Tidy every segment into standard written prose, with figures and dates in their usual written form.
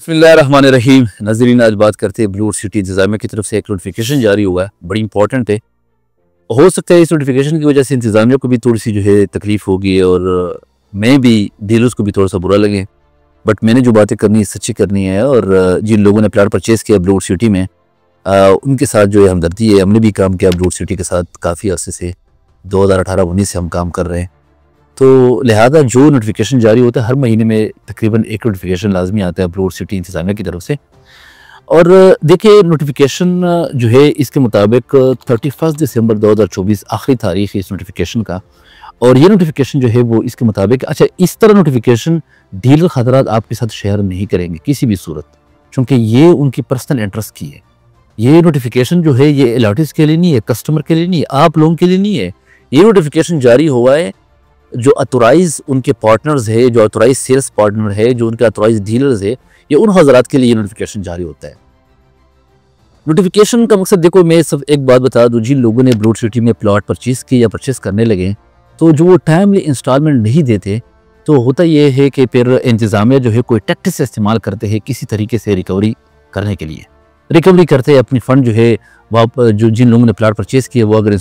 बिस्मिल्लाहिर्रहमानिर्रहीम। नाज़रीन, आज बात करते हैं ब्लू सिटी इंतज़ामिया की तरफ से एक नोटिफिकेशन जारी हुआ है, बड़ी इंपॉर्टेंट है। हो सकता है इस नोटिफिकेशन की वजह से इंतज़ामिया को भी थोड़ी सी तकलीफ होगी और मैं भी डीलर्स को भी थोड़ा सा बुरा लगे। बट मैंने जो बातें करनी है सच्ची करनी है और जिन लोगों ने प्लाट परचेज़ किया ब्लू सिटी में उनके साथ हमदर्दी है। हमने भी काम किया ब्लू सिटी के साथ काफ़ी अर्से से, 2018-19 से हम काम कर रहे हैं। तो लिहाजा जो नोटिफिकेशन जारी होता है हर महीने में तकरीबन एक नोटिफिकेशन लाजमी आता है ब्लू सिटी इंतज़ामिया की तरफ से। और देखिए नोटिफिकेशन इसके मुताबिक 31 दिसंबर 2024 आखिरी तारीख है इस नोटिफिकेशन का। और ये नोटिफिकेशन वो इसके मुताबिक इस तरह नोटिफिकेशन डीलर खतरात आपके साथ शेयर नहीं करेंगे किसी भी सूरत, क्योंकि ये उनकी पर्सनल इंटरेस्ट की है। ये नोटिफिकेशन ये अलॉटीज के लिए नहीं है, कस्टमर के लिए नहीं है, आप लोगों के लिए नहीं है। ये नोटिफिकेशन जारी हुआ है जो अथोराइज उनके पार्टनर्स है, जो अथोराइज सेल्स पार्टनर है, जो उनके अथोराइज डीलर्स है, ये उन हजरात के लिए नोटिफिकेशन जारी होता है। नोटिफिकेशन का मकसद देखो, मैं सब एक बात बता दूं, जिन लोगों ने ब्लू सिटी में प्लॉट परचेज किए या परचेज करने लगे तो जो वो टाइमली इंस्टॉलमेंट नहीं देते तो होता ये है कि फिर इंतज़ामिया कोई टैक्टिक्स इस्तेमाल करते हैं किसी तरीके से रिकवरी करने के लिए। रिकवरी करते हैं अपनी फ़ंड जो जिन लोगों ने प्लाट परचेज किए वो अगर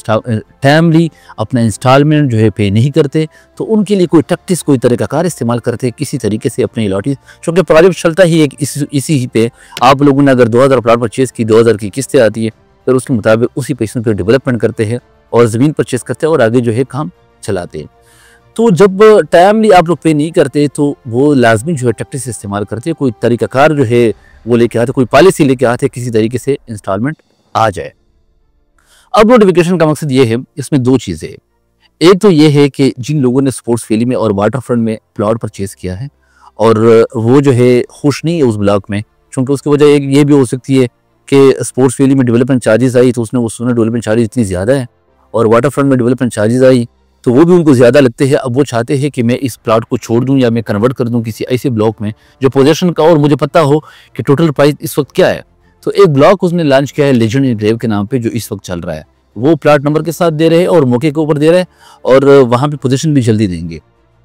टाइमली अपना इंस्टॉलमेंट पे नहीं करते तो उनके लिए कोई टैक्टिक्स कोई तरीक़ाकार इस्तेमाल करते हैं किसी तरीके से अपनी अलॉटी, क्योंकि प्रोजेक्ट चलता ही एक इसी ही पे। आप लोगों ने अगर 2000 प्लाट परचेज की, 2000 की किस्तें आती है, फिर उसके मुताबिक उसी पैसों पर डेवलपमेंट करते हैं और ज़मीन परचेज करते हैं और आगे काम चलाते हैं। तो जब टाइमली आप लोग पे नहीं करते तो वो लाजमी टैक्टिक्स इस्तेमाल करते हैं, कोई तरीक़ाकार वो लेके आते, कोई पॉलिसी लेके आते, किसी तरीके से इंस्टॉलमेंट आ जाए। अब नोटिफिकेशन का मकसद ये है, इसमें दो चीज़ें। एक तो ये है कि जिन लोगों ने स्पोर्ट्स वैली में और वाटर फ्रंट में प्लॉट परचेज किया है और वो खुश नहीं है उस ब्लॉक में, क्योंकि उसकी वजह एक ये भी हो सकती है कि स्पोर्ट्स वैली में डेवलपमेंट चार्जेस आई तो उसने वो सुना डेवलपमेंट चार्जेस इतनी ज़्यादा है, और वाटर फ्रंट में डेवलपमेंट चार्जेस आई तो वो भी उनको ज़्यादा लगते हैं। अब वो चाहते हैं कि मैं इस प्लॉट को छोड़ दूं या मैं कन्वर्ट कर दूं किसी ऐसे ब्लॉक में जो पोजीशन का, और मुझे पता हो कि टोटल प्राइस इस वक्त क्या है। तो एक ब्लॉक उसने लॉन्च किया है लेजेंड एनक्लेव के नाम पे, जो इस वक्त चल रहा है। वो प्लॉट नंबर के साथ दे रहे हैं और मौके के ऊपर दे रहे हैं और वहाँ पे पोजीशन भी जल्दी देंगे।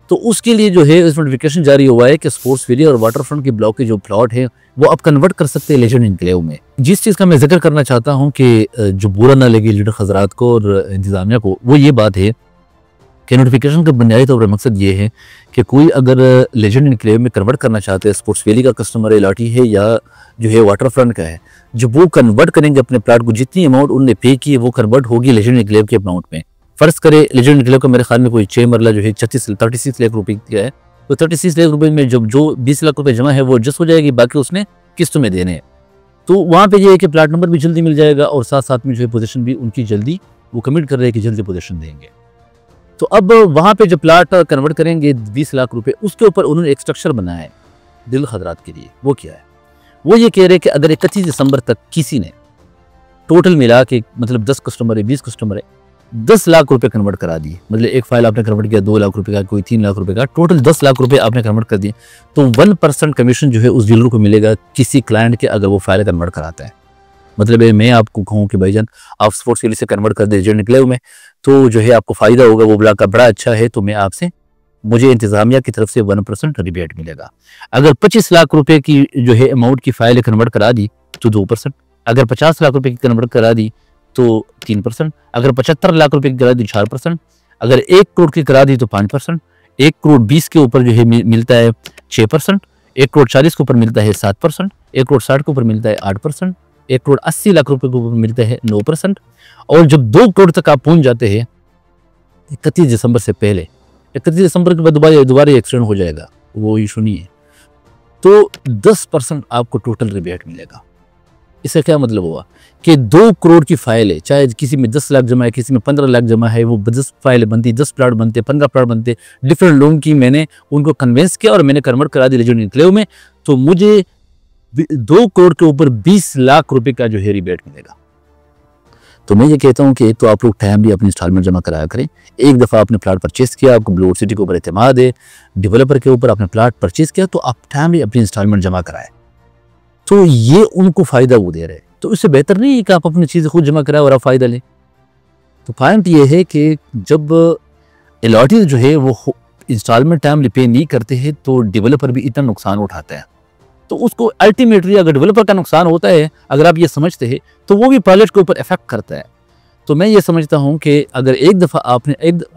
तो उसके लिए इस नोटिफिकेशन जारी हुआ है कि स्पोर्ट्स वैली और वाटर फ्रंट के ब्लॉक के जो प्लॉट है वो अब कन्वर्ट कर सकते हैं लेजेंड एनक्लेव में। जिस चीज़ का मैं जिक्र करना चाहता हूँ कि जो बुरा ना लगे लीडर हजरात को और इंतजामिया को, वो ये बात है कि नोटिफिकेशन का बुनियादी तौर पर मकसद ये है कि कोई अगर लेजेंड एनक्लेव में कन्वर्ट करना चाहते हैं, स्पोर्ट्स वैली का कस्टमर अलॉटी है या वाटर फ्रंट का है, जब वो कन्वर्ट करेंगे अपने प्लाट को, जितनी अमाउंट उन्होंने पे की है वो कन्वर्ट होगी लेजेंड एनक्लेव के अमाउंट में। फर्ज करें लेजेंड एनक्लेव का मेरे ख्याल में कोई 6 मरला 36 लाख रुपए का है, तो 36 लाख रुपए में जब जो 20 लाख रुपए जमा है वो एडजस्ट हो जाएगी, बाकी उसने किस्तों में देने हैं। तो वहाँ पे ये है कि प्लाट नंबर भी जल्दी मिल जाएगा और साथ साथ में पोजीशन भी उनकी जल्दी, वो कमिट कर रहे हैं कि जल्दी पोजीशन देंगे। तो अब वहाँ पे जब प्लाट कन्वर्ट करेंगे 20 लाख रुपए, उसके ऊपर उन्होंने एक स्ट्रक्चर बनाया है दिल खतरात के लिए। वो क्या है? वो ये कह रहे हैं कि अगर 31 दिसंबर तक किसी ने टोटल मिला के, मतलब 10 कस्टमर है, 20 कस्टमर है, 10 लाख रुपए कन्वर्ट करा दिए, मतलब एक फाइल आपने कन्वर्ट किया 2 लाख रुपए का, कोई 3 लाख रुपए का, टोटल 10 लाख रुपए आपने कन्वर्ट कर दिए, तो 1% कमीशन उस डीलर को मिलेगा किसी क्लाइंट के, अगर वो फाइल कन्वर्ट कराता है। मतलब मैं आपको कहूँ कि भाईजान आप स्पोर्ट्स वैली से कन्वर्ट कर दे लेजेंड एनक्लेव में, तो आपको फायदा होगा, वो ब्लॉक का बड़ा अच्छा है, तो मैं आपसे, मुझे इंतजामिया की तरफ से 1% रिबेट मिलेगा। अगर 25 लाख रुपए की अमाउंट की फाइल कन्वर्ट करा दी तो 2%, अगर 50 लाख रुपए की कन्वर्ट करा दी तो 3%, अगर 75 लाख रुपए की करा दी 4%, अगर 1 करोड़ की करा दी तो 5%, 1 करोड़ 20 के ऊपर मिलता है 6%, 1 करोड़ 40 के ऊपर मिलता है 7%, 1 करोड़ 60 के ऊपर मिलता है 8%, 1 करोड़ 80 लाख रुपए के ऊपर मिलता है 9%, और जब 2 करोड़ तक आप पहुंच जाते हैं 31 दिसंबर से पहले, 31 दिसंबर के बाद दोबारा एक्सटेंड हो जाएगा, वो इशू नहीं है, तो 10% आपको टोटल रिबेट मिलेगा। इसका क्या मतलब हुआ कि 2 करोड़ की फाइल है, चाहे किसी में 10 लाख जमा है, किसी में 15 लाख जमा है, वो 10 फाइलें बनती, 10 प्लाट बनते, 15 प्लाट बनते, डिफरेंट लोगों की मैंने उनको कन्विंस किया और मैंने कन्वर्ट करा दी लेजेंड एनक्लेव में, तो मुझे 2 करोड़ के ऊपर 20 लाख रुपए का रिबेट मिलेगा। तो मैं ये कहता हूँ कि एक तो आप लोग टाइम भी अपनी इंस्टॉलमेंट जमा कराया करें। एक दफ़ा आपने प्लाट परचेज किया, आपको ब्लू सिटी के ऊपर एतमाद है, डेवलपर के ऊपर आपने प्लाट परचेज किया, तो आप टाइम भी अपनी इंस्टॉलमेंट जमा कराएं, तो ये उनको फ़ायदा वो दे रहे हैं। तो इससे बेहतर नहीं है कि आप अपनी चीज़ें खुद जमा कराएं और आप फ़ायदा लें। तो पॉइंट ये है कि जब अलॉटी वो इंस्टॉलमेंट टाइम पे नहीं करते हैं तो डेवलपर भी इतना नुकसान उठाता है। तो उसको अल्टीमेटली अगर डेवलपर का नुकसान होता है, अगर आप ये समझते हैं, तो वो भी प्रोजेक्ट के ऊपर इफेक्ट करता है। तो मैं ये समझता हूँ कि अगर एक दफ़ा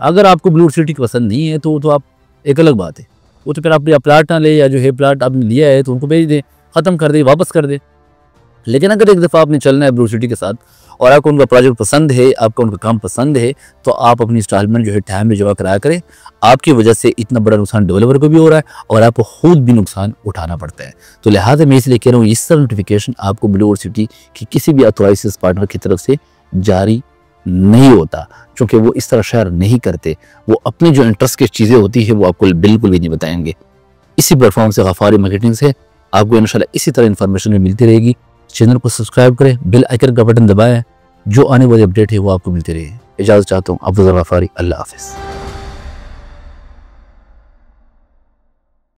अगर आपको ब्लू सिटी पसंद नहीं है तो आप एक अलग बात है, वो तो फिर आप या प्लाट ना ले, या जो है प्लाट आपने लिया है तो उनको भेज दें, ख़त्म कर दे, वापस कर दे। लेकिन अगर एक दफ़ा आपने चलना है ब्लू सिटी के साथ और आपको उनका प्रोजेक्ट पसंद है, आपको उनका काम पसंद है, तो आप अपनी इंस्टॉलमेंट जो है टाइम में जमा कराया करें। आपकी वजह से इतना बड़ा नुकसान डेवलपर को भी हो रहा है और आपको खुद भी नुकसान उठाना पड़ता है। तो लिहाजा मैं इसलिए कह रहा हूँ, इस नोटिफिकेशन आपको ब्लू सिटी की किसी भी ऑथोराइज्ड पार्टनर की तरफ से जारी नहीं होता, क्योंकि वो इस तरह शेयर नहीं करते। वो अपनी जो इंटरेस्ट की चीज़ें होती है वो आपको बिल्कुल भी नहीं बताएंगे। इसी प्लेटफॉर्म से गफारी मार्केटिंग से आपको इंशाल्लाह इसी तरह इन्फॉर्मेशन मिलती रहेगी। चैनल को सब्सक्राइब करें, बेल आइकन का बटन दबाएं, जो आने वाली अपडेट है वो आपको मिलती रहे। इजाज़त चाहता हूँ, अब्दुल गफारी। अल्लाह हाफिज़।